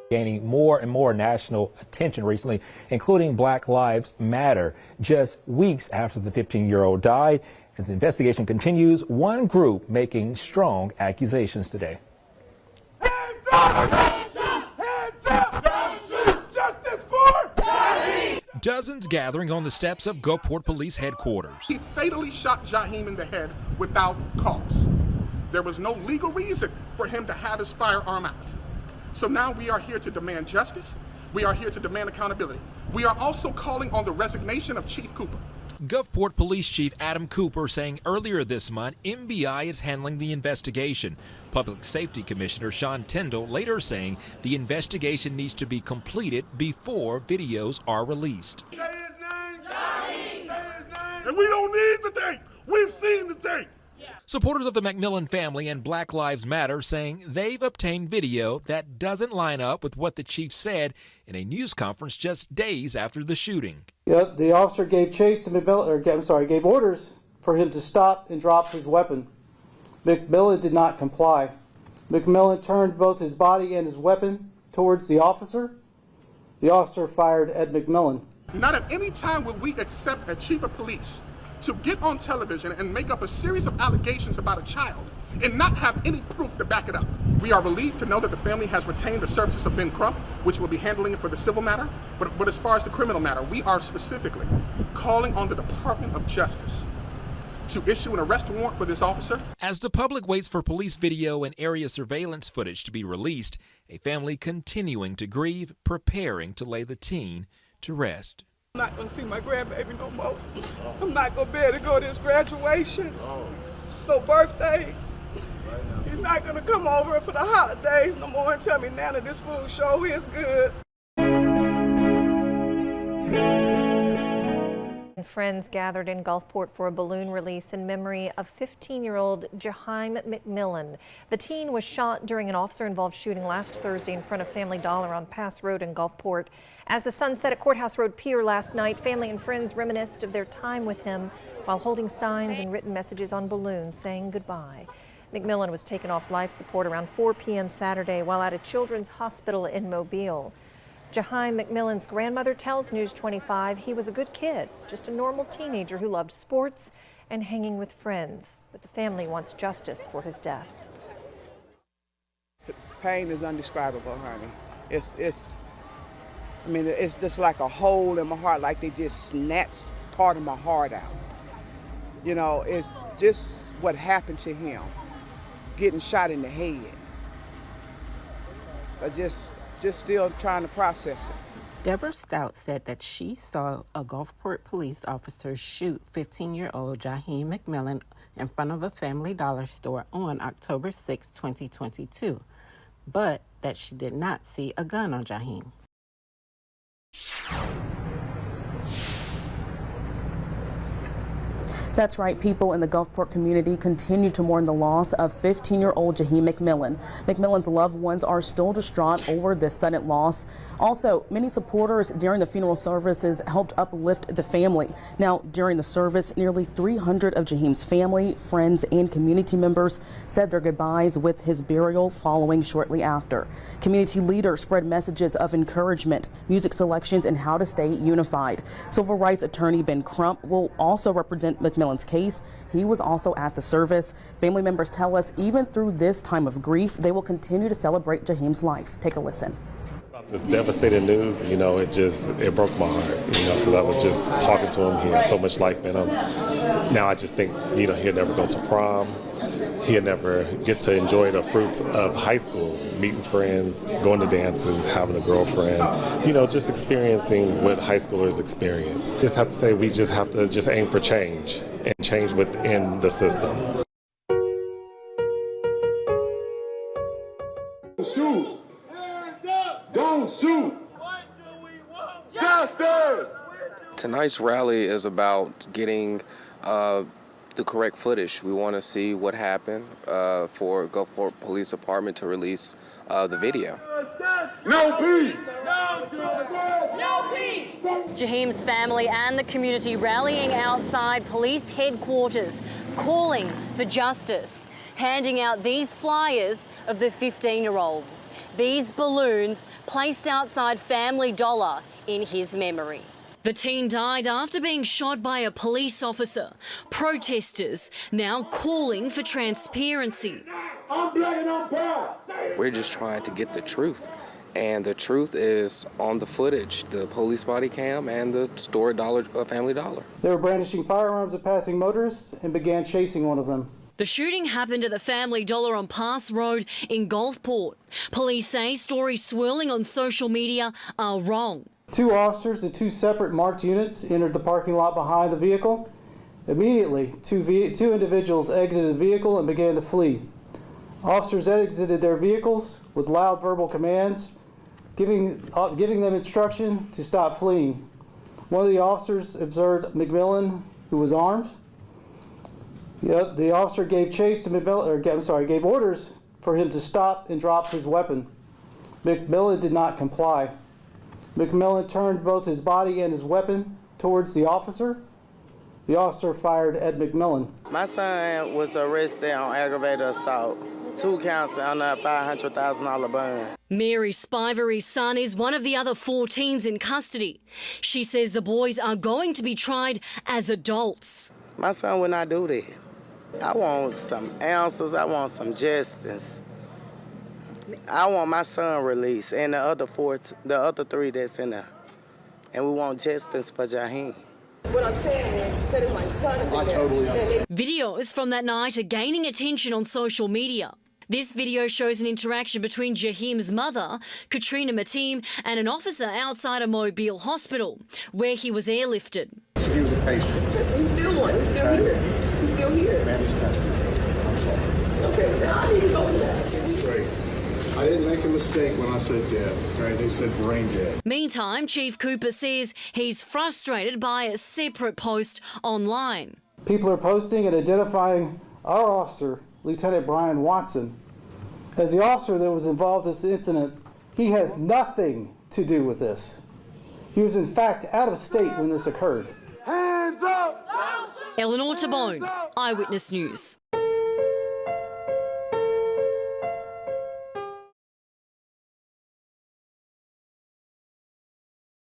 gaining more and more national attention recently, including Black Lives Matter. Just weeks after the 15-year-old died, as the investigation continues, one group making strong accusations today. Hands up! Hands up! Don't shoot! Justice for Jaheim! Dozens gathering on the steps of Gulfport Police headquarters. He fatally shot Jaheim in the head without cause. There was no legal reason for him to have his firearm out. So now we are here to demand justice. We are here to demand accountability. We are also calling on the resignation of Chief Cooper. Gulfport Police Chief Adam Cooper saying earlier this month MBI is handling the investigation. Public Safety Commissioner Sean Tyndall later saying the investigation needs to be completed before videos are released. Say his name! Jaheim! Say his name! And we don't need the tape! We've seen the tape! Supporters of the McMillan family and Black Lives Matter saying they've obtained video that doesn't line up with what the chief said in a news conference just days after the shooting. Yeah, the officer gave chase to McMillan, gave orders for him to stop and drop his weapon. McMillan did not comply. McMillan turned both his body and his weapon towards the officer. The officer fired at McMillan. Not at any time will we accept a chief of police to get on television and make up a series of allegations about a child and not have any proof to back it up. We are relieved to know that the family has retained the services of Ben Crump, which will be handling it for the civil matter. But as far as the criminal matter, we are specifically calling on the Department of Justice to issue an arrest warrant for this officer. As the public waits for police video and area surveillance footage to be released, a family continuing to grieve, preparing to lay the teen to rest. I'm not going to see my grandbaby no more. I'm not going to be able to go to his graduation, no birthday. He's not going to come over for the holidays no more and tell me, Nana, this food sure is good. Friends gathered in Gulfport for a balloon release in memory of 15-year-old Jaheim McMillan. The teen was shot during an officer-involved shooting last Thursday in front of Family Dollar on Pass Road in Gulfport. As the sun set at Courthouse Road Pier last night, family and friends reminisced of their time with him while holding signs and written messages on balloons saying goodbye. McMillan was taken off life support around 4 p.m. Saturday while at a children's hospital in Mobile. Jaheim McMillan's grandmother tells News 25 he was a good kid, just a normal teenager who loved sports and hanging with friends. But the family wants justice for his death. The pain is indescribable, honey. It's just like a hole in my heart, like they just snatched part of my heart out. You know, it's just what happened to him, getting shot in the head. I just still trying to process it. Deborah Stout said that she saw a Gulfport police officer shoot 15-year-old Jaheim McMillan in front of a Family Dollar store on October 6, 2022, but that she did not see a gun on Jaheim. That's right. People in the Gulfport community continue to mourn the loss of 15-year-old Jaheim McMillan. McMillan's loved ones are still distraught over this sudden loss. Also, many supporters during the funeral services helped uplift the family. Now, during the service, nearly 300 of Jaheim's family, friends, and community members said their goodbyes with his burial following shortly after. Community leaders spread messages of encouragement, music selections, and how to stay unified. Civil rights attorney Ben Crump will also represent McMillan's case. He was also at the service. Family members tell us even through this time of grief, they will continue to celebrate Jaheim's life. Take a listen. This devastating news, it broke my heart, because I was just talking to him. He had so much life in him. Now I just think, he'll never go to prom. He'll never get to enjoy the fruits of high school, meeting friends, going to dances, having a girlfriend, just experiencing what high schoolers experience. Just have to say we just have to just aim for change and change within the system. Shoot! Don't shoot! What do we want? Justice! Tonight's rally is about getting the correct footage. We want to see what happened for Gulfport Police Department to release the video. No peace! No peace! Jaheim's family and the community rallying outside police headquarters, calling for justice, handing out these flyers of the 15-year-old. These balloons placed outside Family Dollar in his memory. The teen died after being shot by a police officer. Protesters now calling for transparency. We're just trying to get the truth. And the truth is on the footage, the police body cam and the store Family Dollar. They were brandishing firearms at passing motorists and began chasing one of them. The shooting happened at the Family Dollar on Pass Road in Gulfport. Police say stories swirling on social media are wrong. 2 officers in 2 separate marked units entered the parking lot behind the vehicle. Immediately, two individuals exited the vehicle and began to flee. Officers exited their vehicles with loud verbal commands, giving them instruction to stop fleeing. One of the officers observed McMillan, who was armed. The officer gave chase to McMillan, gave orders for him to stop and drop his weapon. McMillan did not comply. McMillan turned both his body and his weapon towards the officer. The officer fired at McMillan. My son was arrested on aggravated assault. 2 counts on a $500,000 bond. Mary Spivery's son is one of the other 4 teens in custody. She says the boys are going to be tried as adults. My son would not do that. I want some answers. I want some justice. I want my son released and the other 3 that's in there. And we want justice for Jaheim. What I'm saying is, that is my son. I totally understand. Videos from that night are gaining attention on social media. This video shows an interaction between Jaheim's mother, Katrina Mateem, and an officer outside a Mobile hospital, where he was airlifted. So he was a patient. He's still one. He's still here. He's still here. Man, he's passed away. I'm sorry. Okay, but now I need to go with that. Straight. I didn't make a mistake when I said dead. Okay, they said brain dead. Meantime, Chief Cooper says he's frustrated by a separate post online. People are posting and identifying our officer, Lieutenant Brian Watson, as the officer that was involved in this incident. He has nothing to do with this. He was in fact out of state when this occurred. Hands up! Eleanor Tabone, Eyewitness News.